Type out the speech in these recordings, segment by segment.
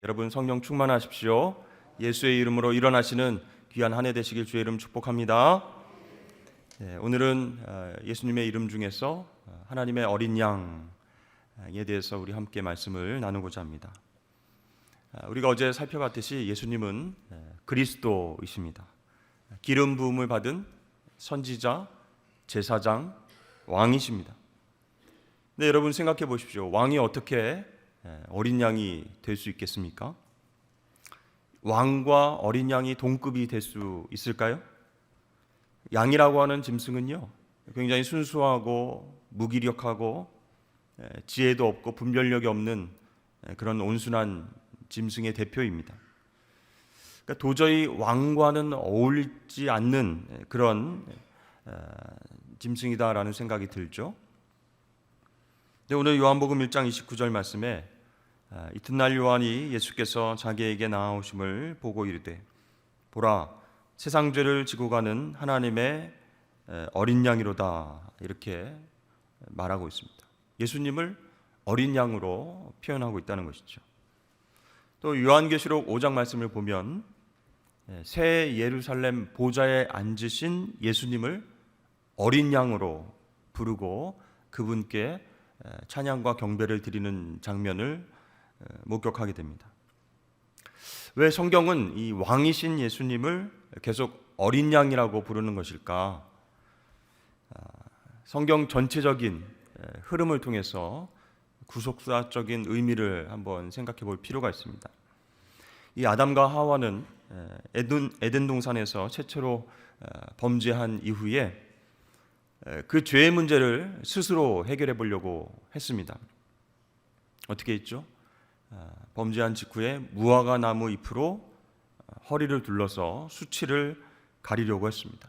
여러분 성령 충만하십시오. 예수의 이름으로 일어나시는 귀한 한 해 되시길 주의 이름 축복합니다. 오늘은 예수님의 이름 중에서 하나님의 어린 양에 대해서 우리 함께 말씀을 나누고자 합니다. 우리가 어제 살펴봤듯이 예수님은 그리스도이십니다. 기름 부음을 받은 선지자, 제사장, 왕이십니다. 근데 여러분 생각해 보십시오. 왕이 어떻게 어린 양이 될 수 있겠습니까? 왕과 어린 양이 동급이 될 수 있을까요? 양이라고 하는 짐승은요, 굉장히 순수하고 무기력하고 지혜도 없고 분별력이 없는 그런 온순한 짐승의 대표입니다. 그러니까 도저히 왕과는 어울리지 않는 그런 짐승이다라는 생각이 들죠. 오늘 요한복음 1장 29절 말씀에 이튿날 요한이 예수께서 자기에게 나아오심을 보고 이르되 보라 세상 죄를 지고 가는 하나님의 어린 양이로다, 이렇게 말하고 있습니다. 예수님을 어린 양으로 표현하고 있다는 것이죠. 또 요한계시록 5장 말씀을 보면 새 예루살렘 보좌에 앉으신 예수님을 어린 양으로 부르고 그분께 찬양과 경배를 드리는 장면을 목격하게 됩니다. 왜 성경은 이 왕이신 예수님을 계속 어린 양이라고 부르는 것일까? 성경 전체적인 흐름을 통해서 구속사적인 의미를 한번 생각해 볼 필요가 있습니다. 이 아담과 하와는 에덴 동산에서 최초로 범죄한 이후에 그 죄의 문제를 스스로 해결해 보려고 했습니다. 어떻게 했죠? 범죄한 직후에 무화과 나무 잎으로 허리를 둘러서 수치를 가리려고 했습니다.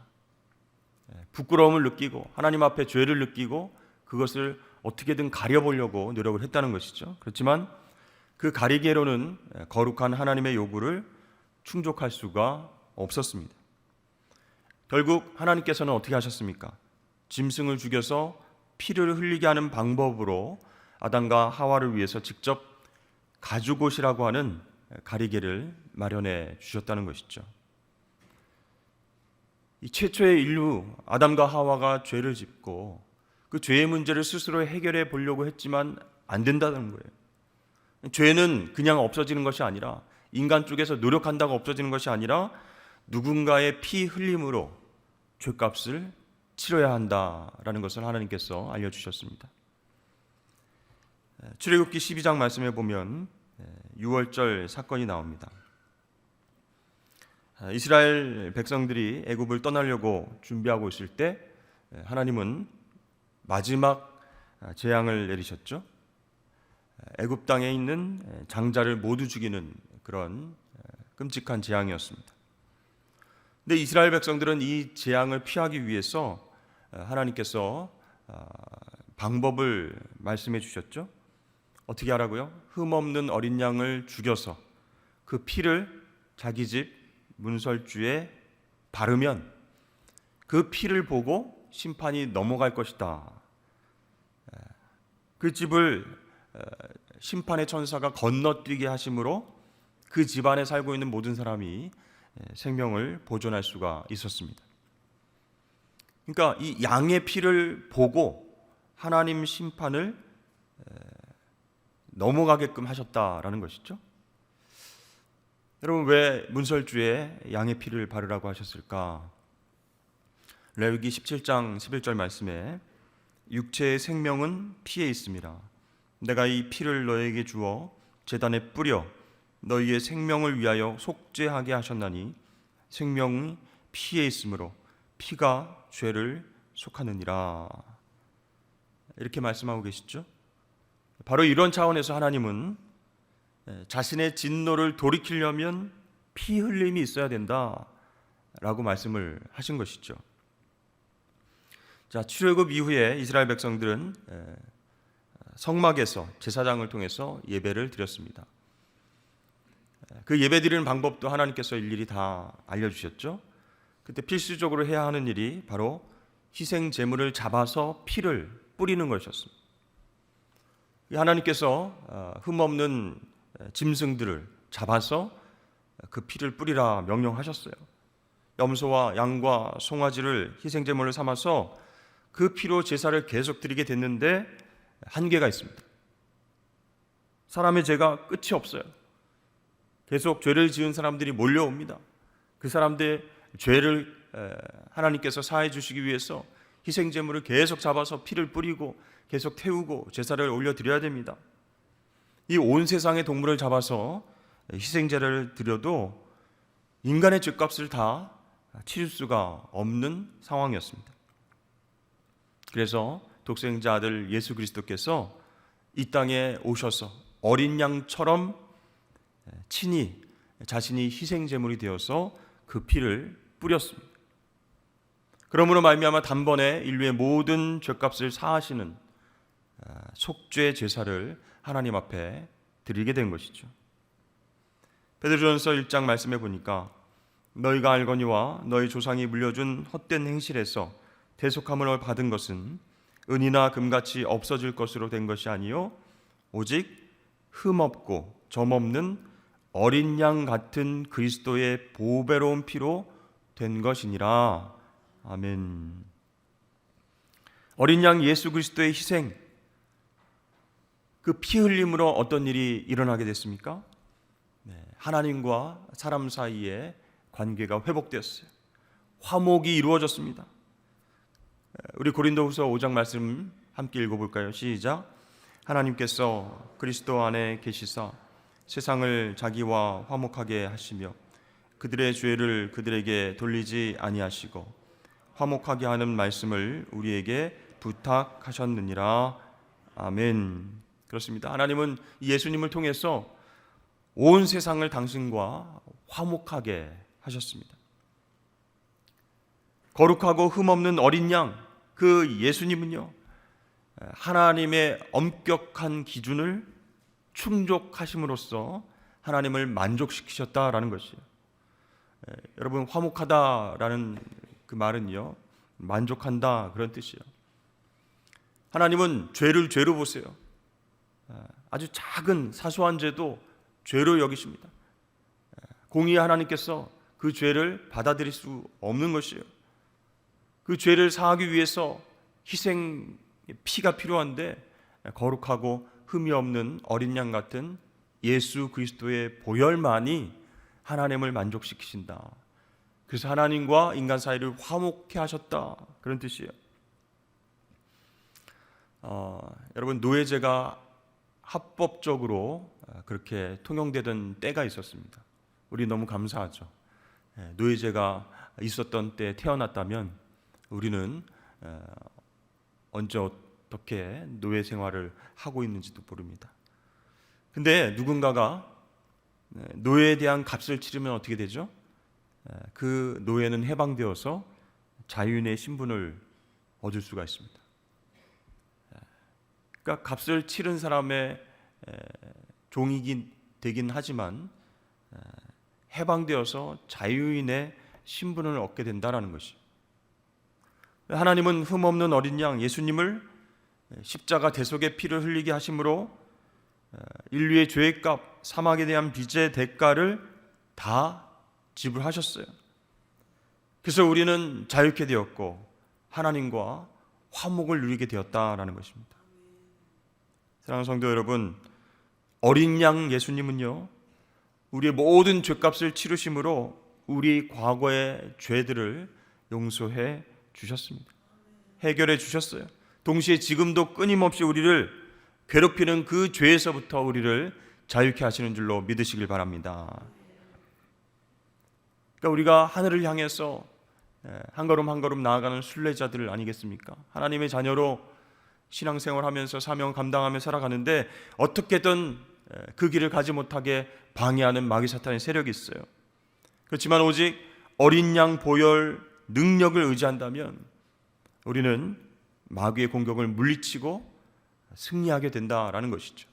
부끄러움을 느끼고 하나님 앞에 죄를 느끼고 그것을 어떻게든 가려보려고 노력을 했다는 것이죠. 그렇지만 그 가리개로는 거룩한 하나님의 요구를 충족할 수가 없었습니다. 결국 하나님께서는 어떻게 하셨습니까? 짐승을 죽여서 피를 흘리게 하는 방법으로 아담과 하와를 위해서 직접 가죽옷이라고 하는 가리개를 마련해 주셨다는 것이죠. 이 최초의 인류 아담과 하와가 죄를 짓고 그 죄의 문제를 스스로 해결해 보려고 했지만 안 된다는 거예요. 죄는 그냥 없어지는 것이 아니라, 인간 쪽에서 노력한다고 없어지는 것이 아니라 누군가의 피 흘림으로 죄값을 치러야 한다라는 것을 하나님께서 알려주셨습니다. 출애굽기 12장 말씀에 보면 유월절 사건이 나옵니다. 이스라엘 백성들이 애굽을 떠나려고 준비하고 있을 때 하나님은 마지막 재앙을 내리셨죠. 애굽 땅에 있는 장자를 모두 죽이는 그런 끔찍한 재앙이었습니다. 근데 이스라엘 백성들은 이 재앙을 피하기 위해서 하나님께서 방법을 말씀해 주셨죠. 어떻게 하라고요? 흠없는 어린 양을 죽여서 그 피를 자기 집 문설주에 바르면 그 피를 보고 심판이 넘어갈 것이다. 그 집을 심판의 천사가 건너뛰게 하심으로 그 집안에 살고 있는 모든 사람이 생명을 보존할 수가 있었습니다. 그러니까 이 양의 피를 보고 하나님 심판을 넘어가게끔 하셨다라는 것이죠. 여러분, 왜 문설주에 양의 피를 바르라고 하셨을까? 레위기 17장 11절 말씀에 육체의 생명은 피에 있습니다. 내가 이 피를 너에게 주어 제단에 뿌려 너희의 생명을 위하여 속죄하게 하셨나니 생명이 피에 있으므로 피가 죄를 속하느니라, 이렇게 말씀하고 계시죠. 바로 이런 차원에서 하나님은 자신의 진노를 돌이키려면 피 흘림이 있어야 된다라고 말씀을 하신 것이죠. 자, 출애굽 이후에 이스라엘 백성들은 성막에서 제사장을 통해서 예배를 드렸습니다. 그 예배 드리는 방법도 하나님께서 일일이 다 알려주셨죠. 그때 필수적으로 해야 하는 일이 바로 희생 제물을 잡아서 피를 뿌리는 것이었습니다. 하나님께서 흠없는 짐승들을 잡아서 그 피를 뿌리라 명령하셨어요. 염소와 양과 송아지를 희생제물을 삼아서 그 피로 제사를 계속 드리게 됐는데 한계가 있습니다. 사람의 죄가 끝이 없어요. 계속 죄를 지은 사람들이 몰려옵니다. 그 사람들의 죄를 하나님께서 사해 주시기 위해서 희생제물을 계속 잡아서 피를 뿌리고 계속 태우고 제사를 올려드려야 됩니다. 이 온 세상의 동물을 잡아서 희생제를 드려도 인간의 죄값을 다 치를 수가 없는 상황이었습니다. 그래서 독생자 아들 예수 그리스도께서 이 땅에 오셔서 어린 양처럼 친히 자신이 희생제물이 되어서 그 피를 뿌렸습니다. 그러므로 말미암아 단번에 인류의 모든 죄값을 사하시는 속죄 제사를 하나님 앞에 드리게 된 것이죠. 베드로전서 1장 말씀해 보니까 너희가 알거니와 너희 조상이 물려준 헛된 행실에서 대속함을 받은 것은 은이나 금같이 없어질 것으로 된 것이 아니요 오직 흠없고 점없는 어린 양 같은 그리스도의 보배로운 피로 된 것이니라. 아멘. 어린 양 예수 그리스도의 희생, 그 피 흘림으로 어떤 일이 일어나게 됐습니까? 하나님과 사람 사이의 관계가 회복되었어요. 화목이 이루어졌습니다. 우리 고린도후서 5장 말씀 함께 읽어볼까요? 시작. 하나님께서 그리스도 안에 계시사 세상을 자기와 화목하게 하시며 그들의 죄를 그들에게 돌리지 아니하시고 화목하게 하는 말씀을 우리에게 부탁하셨느니라. 아멘. 그렇습니다. 하나님은 예수님을 통해서 온 세상을 당신과 화목하게 하셨습니다. 거룩하고 흠없는 어린 양, 그 예수님은요, 하나님의 엄격한 기준을 충족하심으로써 하나님을 만족시키셨다라는 것이에요. 여러분, 화목하다라는 그 말은요, 만족한다 그런 뜻이에요. 하나님은 죄를 죄로 보세요. 아주 작은 사소한 죄도 죄로 여기십니다. 공의의 하나님께서 그 죄를 받아들일 수 없는 것이에요. 그 죄를 사하기 위해서 희생 피가 필요한데 거룩하고 흠이 없는 어린 양 같은 예수 그리스도의 보혈만이 하나님을 만족시키신다. 그래서 하나님과 인간 사이를 화목케 하셨다 그런 뜻이에요. 여러분, 노예제가 합법적으로 그렇게 통용되던 때가 있었습니다. 우리 너무 감사하죠. 노예제가 있었던 때에 태어났다면 우리는 언제 어떻게 노예 생활을 하고 있는지도 모릅니다. 근데 누군가가 노예에 대한 값을 치르면 어떻게 되죠? 그 노예는 해방되어서 자유인의 신분을 얻을 수가 있습니다. 그러니까 값을 치른 사람의 종이긴 되긴 하지만 해방되어서 자유인의 신분을 얻게 된다는 것이. 하나님은 흠없는 어린 양 예수님을 십자가 대속의 피를 흘리게 하심으로 인류의 죄의 값, 사막에 대한 빚의 대가를 다 지불하셨어요. 그래서 우리는 자유케 되었고 하나님과 화목을 누리게 되었다라는 것입니다. 사랑하는 성도 여러분, 어린 양 예수님은요, 우리의 모든 죄값을 치르심으로 우리 과거의 죄들을 용서해 주셨습니다. 해결해 주셨어요. 동시에 지금도 끊임없이 우리를 괴롭히는 그 죄에서부터 우리를 자유케 하시는 줄로 믿으시길 바랍니다. 그러니까 우리가 하늘을 향해서 한 걸음 한 걸음 나아가는 순례자들 아니겠습니까? 하나님의 자녀로 신앙생활하면서 사명을 감당하며 살아가는데 어떻게든 그 길을 가지 못하게 방해하는 마귀 사탄의 세력이 있어요. 그렇지만 오직 어린 양 보혈 능력을 의지한다면 우리는 마귀의 공격을 물리치고 승리하게 된다라는 것이죠.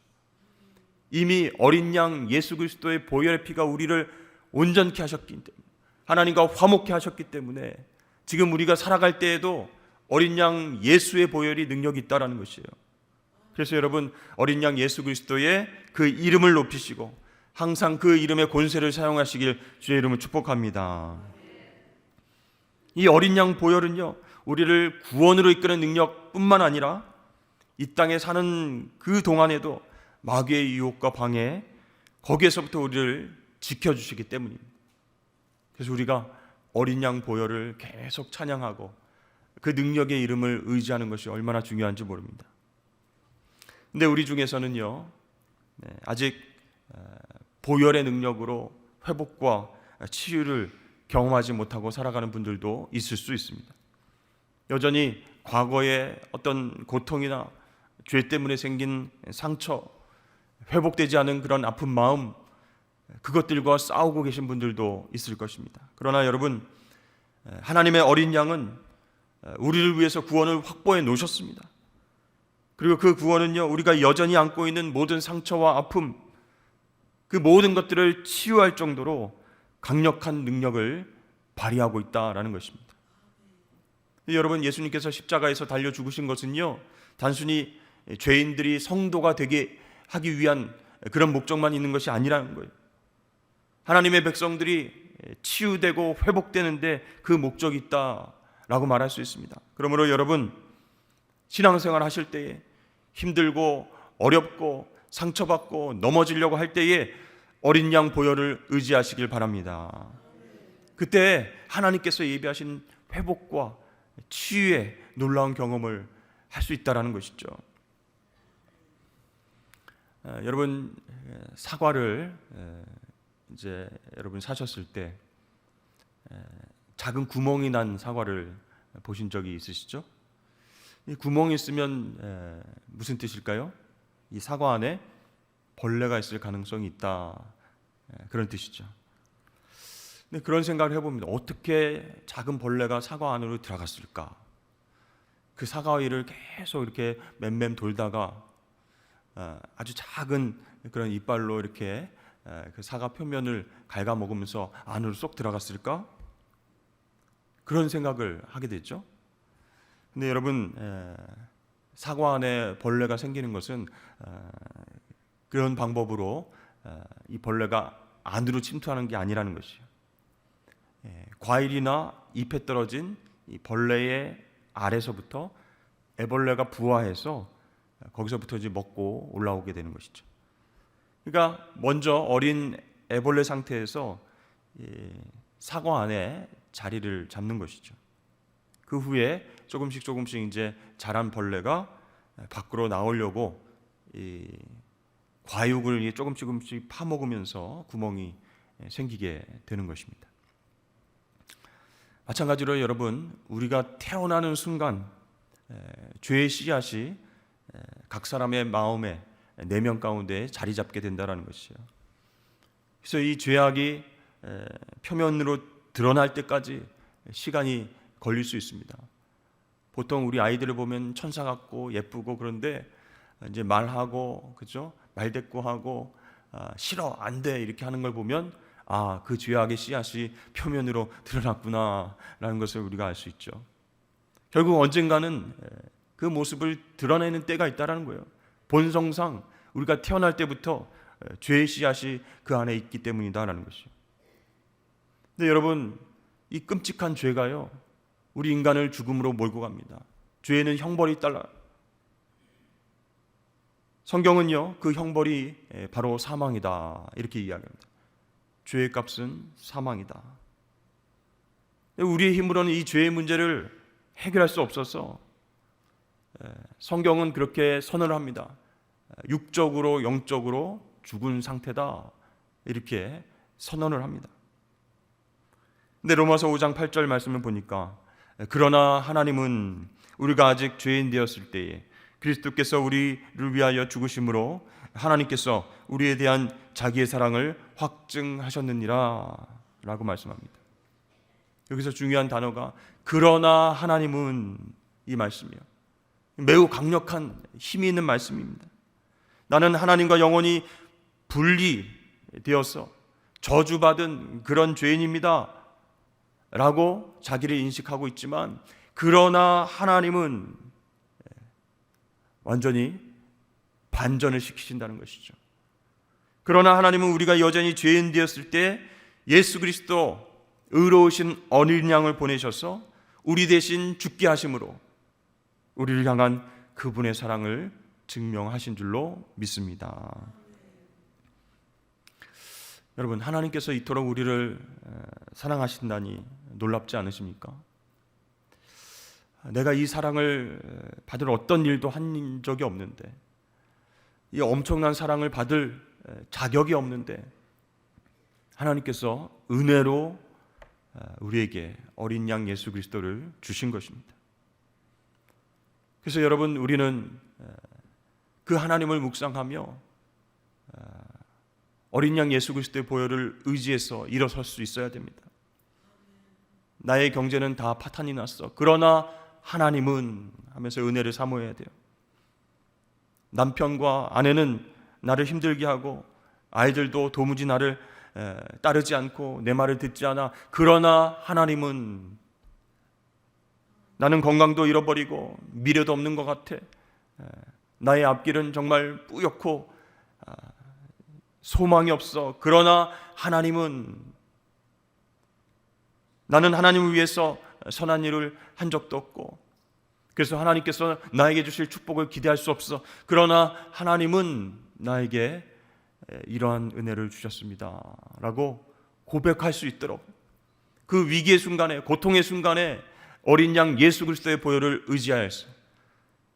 이미 어린 양 예수 그리스도의 보혈의 피가 우리를 온전케 하셨기 때문에, 하나님과 화목케 하셨기 때문에 지금 우리가 살아갈 때에도 어린 양 예수의 보혈이 능력이 있다라는 것이에요. 그래서 여러분, 어린 양 예수 그리스도의 그 이름을 높이시고 항상 그 이름의 권세를 사용하시길 주의 이름으로 축복합니다. 이 어린 양 보혈은요, 우리를 구원으로 이끄는 능력뿐만 아니라 이 땅에 사는 그 동안에도 마귀의 유혹과 방해, 거기에서부터 우리를 지켜주시기 때문입니다. 그래서 우리가 어린 양 보혈을 계속 찬양하고 그 능력의 이름을 의지하는 것이 얼마나 중요한지 모릅니다. 근데 우리 중에서는요, 아직 보혈의 능력으로 회복과 치유를 경험하지 못하고 살아가는 분들도 있을 수 있습니다. 여전히 과거의 어떤 고통이나 죄 때문에 생긴 상처, 회복되지 않은 그런 아픈 마음, 그것들과 싸우고 계신 분들도 있을 것입니다. 그러나 여러분, 하나님의 어린 양은 우리를 위해서 구원을 확보해 놓으셨습니다. 그리고 그 구원은요, 우리가 여전히 안고 있는 모든 상처와 아픔, 그 모든 것들을 치유할 정도로 강력한 능력을 발휘하고 있다라는 것입니다. 여러분, 예수님께서 십자가에서 달려 죽으신 것은요, 단순히 죄인들이 성도가 되게 하기 위한 그런 목적만 있는 것이 아니라는 거예요. 하나님의 백성들이 치유되고 회복되는데 그 목적이 있다라고 말할 수 있습니다. 그러므로 여러분, 신앙생활 하실 때에 힘들고 어렵고 상처받고 넘어지려고 할 때에 어린 양 보혈을 의지하시길 바랍니다. 그때 하나님께서 예비하신 회복과 치유의 놀라운 경험을 할 수 있다라는 것이죠. 여러분, 사과를 이제 여러분 사셨을 때 작은 구멍이 난 사과를 보신 적이 있으시죠? 이 구멍이 있으면 무슨 뜻일까요? 이 사과 안에 벌레가 있을 가능성이 있다, 그런 뜻이죠. 근데 그런 생각을 해봅니다. 어떻게 작은 벌레가 사과 안으로 들어갔을까? 그 사과 위를 계속 이렇게 맴맴 돌다가 아주 작은 그런 이빨로 이렇게 그 사과 표면을 갉아먹으면서 안으로 쏙 들어갔을까? 그런 생각을 하게 됐죠. 근데 여러분, 사과 안에 벌레가 생기는 것은 그런 방법으로 이 벌레가 안으로 침투하는 게 아니라는 것이에요. 과일이나 잎에 떨어진 이 벌레의 알에서부터 애벌레가 부화해서 거기서부터 이제 먹고 올라오게 되는 것이죠. 그러니까 먼저 어린 애벌레 상태에서 사과 안에 자리를 잡는 것이죠. 그 후에 조금씩 이제 자란 벌레가 밖으로 나오려고 이 과육을 조금씩 파먹으면서 구멍이 생기게 되는 것입니다. 마찬가지로 여러분, 우리가 태어나는 순간 죄의 씨앗이 각 사람의 마음에 내면 가운데 자리 잡게 된다는 것이에요. 그래서 이 죄악이 표면으로 드러날 때까지 시간이 걸릴 수 있습니다. 보통 우리 아이들을 보면 천사 같고 예쁘고 그런데 이제 말하고, 그죠? 말대꾸하고 싫어, 안 돼 이렇게 하는 걸 보면 그 죄악의 씨앗이 표면으로 드러났구나라는 것을 우리가 알 수 있죠. 결국 언젠가는 그 모습을 드러내는 때가 있다라는 거예요. 본성상 우리가 태어날 때부터 죄의 씨앗이 그 안에 있기 때문이다라는 것이죠. 근데 여러분, 이 끔찍한 죄가요, 우리 인간을 죽음으로 몰고 갑니다. 죄에는 형벌이 따라. 성경은요, 그 형벌이 바로 사망이다 이렇게 이야기합니다. 죄의 값은 사망이다. 우리의 힘으로는 이 죄의 문제를 해결할 수 없어서 성경은 그렇게 선언을 합니다. 육적으로 영적으로 죽은 상태다 이렇게 선언을 합니다. 근데 로마서 5장 8절 말씀을 보니까 그러나 하나님은 우리가 아직 죄인 되었을 때에 그리스도께서 우리를 위하여 죽으심으로 하나님께서 우리에 대한 자기의 사랑을 확증하셨느니라 라고 말씀합니다. 여기서 중요한 단어가 그러나 하나님은, 이 말씀이에요. 매우 강력한 힘이 있는 말씀입니다. 나는 하나님과 영원히 분리되어서 저주받은 그런 죄인입니다 라고 자기를 인식하고 있지만, 그러나 하나님은 완전히 반전을 시키신다는 것이죠. 그러나 하나님은 우리가 여전히 죄인 되었을 때 예수 그리스도 의로우신 어린 양을 보내셔서 우리 대신 죽게 하심으로 우리를 향한 그분의 사랑을 증명하신 줄로 믿습니다. 여러분, 하나님께서 이토록 우리를 사랑하신다니 놀랍지 않으십니까? 내가 이 사랑을 받을 어떤 일도 한 적이 없는데, 이 엄청난 사랑을 받을 자격이 없는데 하나님께서 은혜로 우리에게 어린 양 예수 그리스도를 주신 것입니다. 그래서 여러분, 우리는 그 하나님을 묵상하며 어린 양 예수 그리스도의 보혈을 의지해서 일어설 수 있어야 됩니다. 나의 경제는 다 파탄이 났어. 그러나 하나님은 하면서 은혜를 사모해야 돼요. 남편과 아내는 나를 힘들게 하고 아이들도 도무지 나를 따르지 않고 내 말을 듣지 않아. 그러나 하나님은 나는 건강도 잃어버리고 미래도 없는 것 같아. 나의 앞길은 정말 뿌옇고 소망이 없어. 그러나 하나님은 나는 하나님을 위해서 선한 일을 한 적도 없고 그래서 하나님께서 나에게 주실 축복을 기대할 수 없어. 그러나 하나님은 나에게 이러한 은혜를 주셨습니다 라고 고백할 수 있도록 그 위기의 순간에, 고통의 순간에 어린 양 예수 그리스도의 보혈을 의지하여서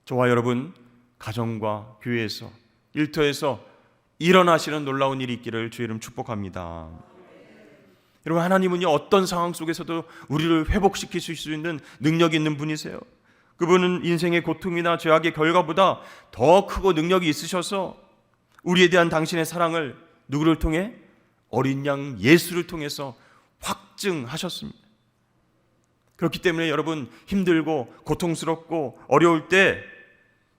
저와 여러분 가정과 교회에서 일터에서 일어나시는 놀라운 일이 있기를 주의 이름 축복합니다. 여러분, 하나님은요 어떤 상황 속에서도 우리를 회복시킬 수 있는 능력이 있는 분이세요. 그분은 인생의 고통이나 죄악의 결과보다 더 크고 능력이 있으셔서 우리에 대한 당신의 사랑을 누구를 통해? 어린 양 예수를 통해서 확증하셨습니다. 그렇기 때문에 여러분, 힘들고 고통스럽고 어려울 때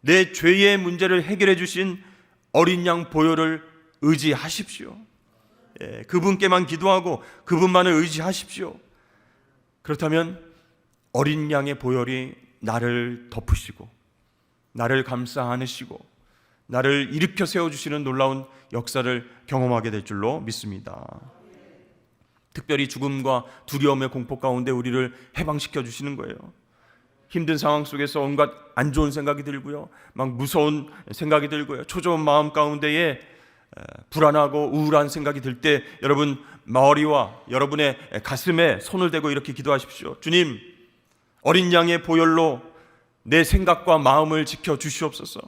내 죄의 문제를 해결해 주신 어린 양 보혈을 의지하십시오. 그분께만 기도하고 그분만을 의지하십시오. 그렇다면 어린 양의 보혈이 나를 덮으시고 나를 감싸 안으시고 나를 일으켜 세워주시는 놀라운 역사를 경험하게 될 줄로 믿습니다. 특별히 죽음과 두려움의 공포 가운데 우리를 해방시켜 주시는 거예요. 힘든 상황 속에서 온갖 안 좋은 생각이 들고요, 막 무서운 생각이 들고요, 초조한 마음 가운데에 불안하고 우울한 생각이 들 때 여러분 머리와 여러분의 가슴에 손을 대고 이렇게 기도하십시오. 주님, 어린 양의 보혈로 내 생각과 마음을 지켜 주시옵소서.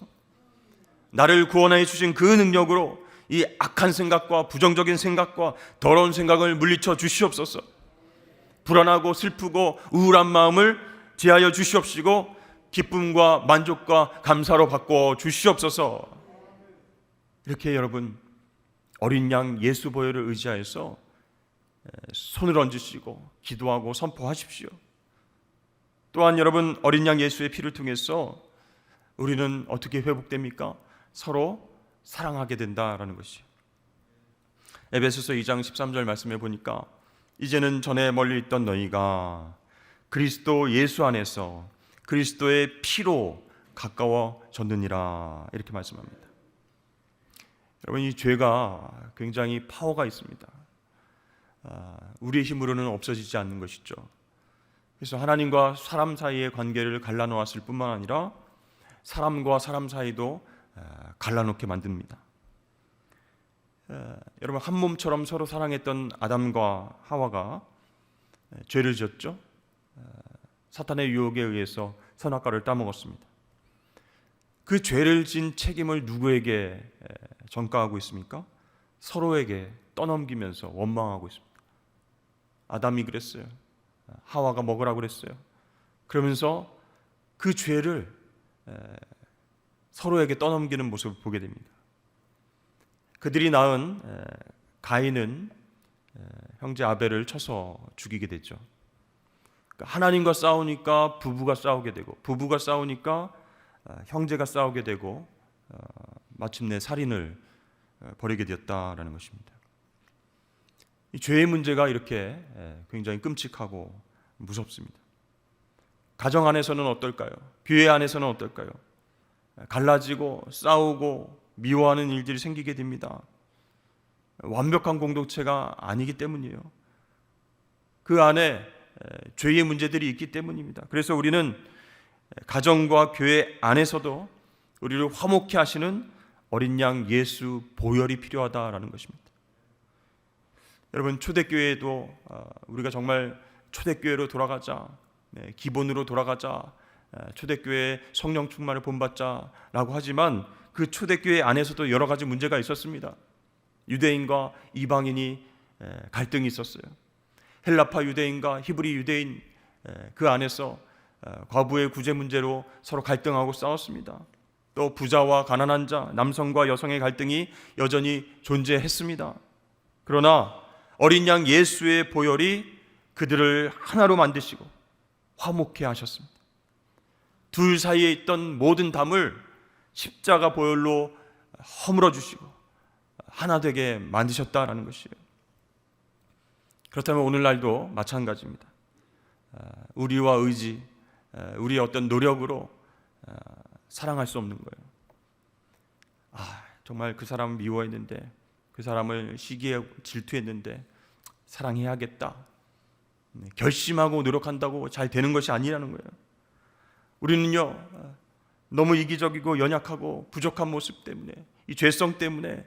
나를 구원해 주신 그 능력으로 이 악한 생각과 부정적인 생각과 더러운 생각을 물리쳐 주시옵소서. 불안하고 슬프고 우울한 마음을 제하여 주시옵시고 기쁨과 만족과 감사로 바꿔 주시옵소서. 이렇게 여러분 어린 양 예수 보혈을 의지하여서 손을 얹으시고 기도하고 선포하십시오. 또한 여러분, 어린 양 예수의 피를 통해서 우리는 어떻게 회복됩니까? 서로 사랑하게 된다라는 것이죠. 에베소서 2장 13절 말씀해 보니까 이제는 전에 멀리 있던 너희가 그리스도 예수 안에서 그리스도의 피로 가까워졌느니라, 이렇게 말씀합니다. 여러분, 이 죄가 굉장히 파워가 있습니다. 우리의 힘으로는 없어지지 않는 것이죠. 그래서 하나님과 사람 사이의 관계를 갈라놓았을 뿐만 아니라 사람과 사람 사이도 갈라놓게 만듭니다. 여러분, 한 몸처럼 서로 사랑했던 아담과 하와가 죄를 지었죠. 사탄의 유혹에 의해서 선악과를 따먹었습니다. 그 죄를 진 책임을 누구에게 전가하고 있습니까? 서로에게 떠넘기면서 원망하고 있습니다. 아담이 그랬어요. 하와가 먹으라고 그랬어요. 그러면서 그 죄를 서로에게 떠넘기는 모습을 보게 됩니다. 그들이 낳은 가인은 형제 아벨을 쳐서 죽이게 됐죠. 하나님과 싸우니까 부부가 싸우게 되고, 부부가 싸우니까 형제가 싸우게 되고, 마침내 살인을 벌이게 되었다라는 것입니다. 이 죄의 문제가 이렇게 굉장히 끔찍하고 무섭습니다. 가정 안에서는 어떨까요? 교회 안에서는 어떨까요? 갈라지고 싸우고 미워하는 일들이 생기게 됩니다. 완벽한 공동체가 아니기 때문이에요. 그 안에 죄의 문제들이 있기 때문입니다. 그래서 우리는 가정과 교회 안에서도 우리를 화목케 하시는 어린 양 예수 보혈이 필요하다라는 것입니다. 여러분, 초대교회도 우리가 정말 초대교회로 돌아가자, 기본으로 돌아가자, 초대교회 성령 충만을 본받자라고 하지만 그 초대교회 안에서도 여러 가지 문제가 있었습니다. 유대인과 이방인이 갈등이 있었어요. 헬라파 유대인과 히브리 유대인, 그 안에서 과부의 구제 문제로 서로 갈등하고 싸웠습니다. 또 부자와 가난한 자, 남성과 여성의 갈등이 여전히 존재했습니다. 그러나 어린 양 예수의 보혈이 그들을 하나로 만드시고 화목케 하셨습니다. 둘 사이에 있던 모든 담을 십자가 보혈로 허물어 주시고 하나 되게 만드셨다라는 것이에요. 그렇다면 오늘날도 마찬가지입니다. 우리와 의지, 우리의 어떤 노력으로 사랑할 수 없는 거예요. 정말 그 사람을 미워했는데, 그 사람을 시기에 질투했는데 사랑해야겠다, 결심하고 노력한다고 잘 되는 것이 아니라는 거예요. 우리는요, 너무 이기적이고 연약하고 부족한 모습 때문에, 이 죄성 때문에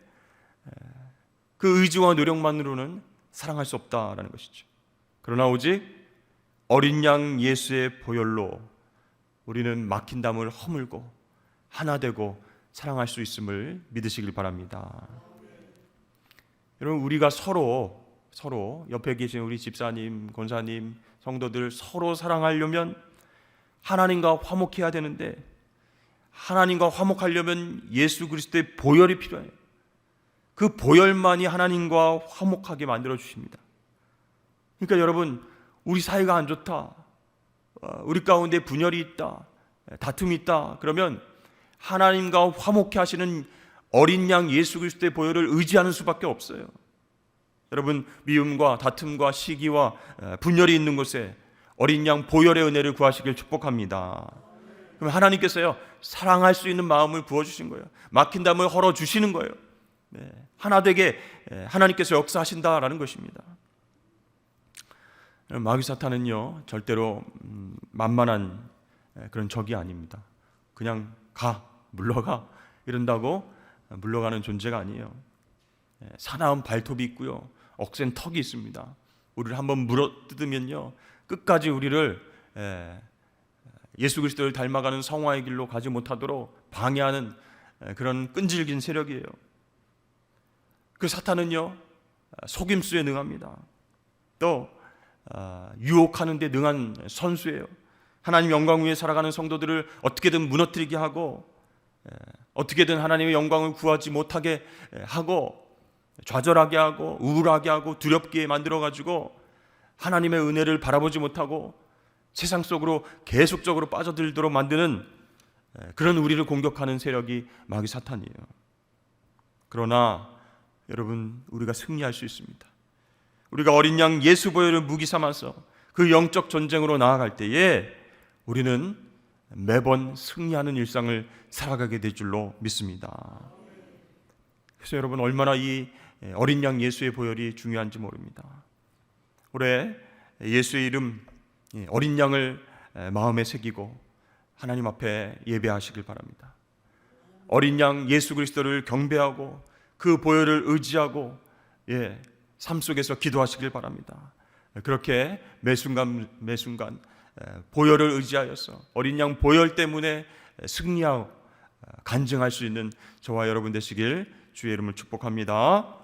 그 의지와 노력만으로는 사랑할 수 없다라는 것이죠. 그러나 오직 어린 양 예수의 보혈로 우리는 막힌 담을 허물고 하나 되고 사랑할 수 있음을 믿으시길 바랍니다. 여러분, 우리가 서로 옆에 계신 우리 집사님, 권사님, 성도들 서로 사랑하려면 하나님과 화목해야 되는데, 하나님과 화목하려면 예수 그리스도의 보혈이 필요해요. 그 보혈만이 하나님과 화목하게 만들어 주십니다. 그러니까 여러분, 우리 사이가 안 좋다, 우리 가운데 분열이 있다, 다툼이 있다, 그러면 하나님과 화목케 하시는 어린 양 예수 그리스도의 보혈을 의지하는 수밖에 없어요. 여러분, 미움과 다툼과 시기와 분열이 있는 곳에 어린 양 보혈의 은혜를 구하시길 축복합니다. 그럼 하나님께서요, 사랑할 수 있는 마음을 부어주신 거예요. 막힌 담을 헐어주시는 거예요. 하나 되게 하나님께서 역사하신다라는 것입니다. 마귀 사탄은요, 절대로 만만한 그런 적이 아닙니다. 그냥 물러가 이런다고 물러가는 존재가 아니에요. 사나운 발톱이 있고요, 억센 턱이 있습니다. 우리를 한번 물어뜯으면요, 끝까지 우리를 예수 그리스도를 닮아가는 성화의 길로 가지 못하도록 방해하는 그런 끈질긴 세력이에요. 그 사탄은요, 속임수에 능합니다. 또 유혹하는 데 능한 선수예요. 하나님 영광 위에 살아가는 성도들을 어떻게든 무너뜨리게 하고, 어떻게든 하나님의 영광을 구하지 못하게 하고, 좌절하게 하고, 우울하게 하고, 두렵게 만들어가지고 하나님의 은혜를 바라보지 못하고 세상 속으로 계속적으로 빠져들도록 만드는 그런 우리를 공격하는 세력이 마귀 사탄이에요. 그러나 여러분, 우리가 승리할 수 있습니다. 우리가 어린 양 예수 보혈을 무기 삼아서 그 영적 전쟁으로 나아갈 때에 우리는 매번 승리하는 일상을 살아가게 될 줄로 믿습니다. 그래서 여러분, 얼마나 이 어린 양 예수의 보혈이 중요한지 모릅니다. 올해 예수의 이름 어린 양을 마음에 새기고 하나님 앞에 예배하시길 바랍니다. 어린 양 예수 그리스도를 경배하고 그 보혈을 의지하고 삶 속에서 기도하시길 바랍니다. 그렇게 매 순간 보혈을 의지하여서 어린 양 보혈 때문에 승리하고 간증할 수 있는 저와 여러분 되시길 주의 이름을 축복합니다.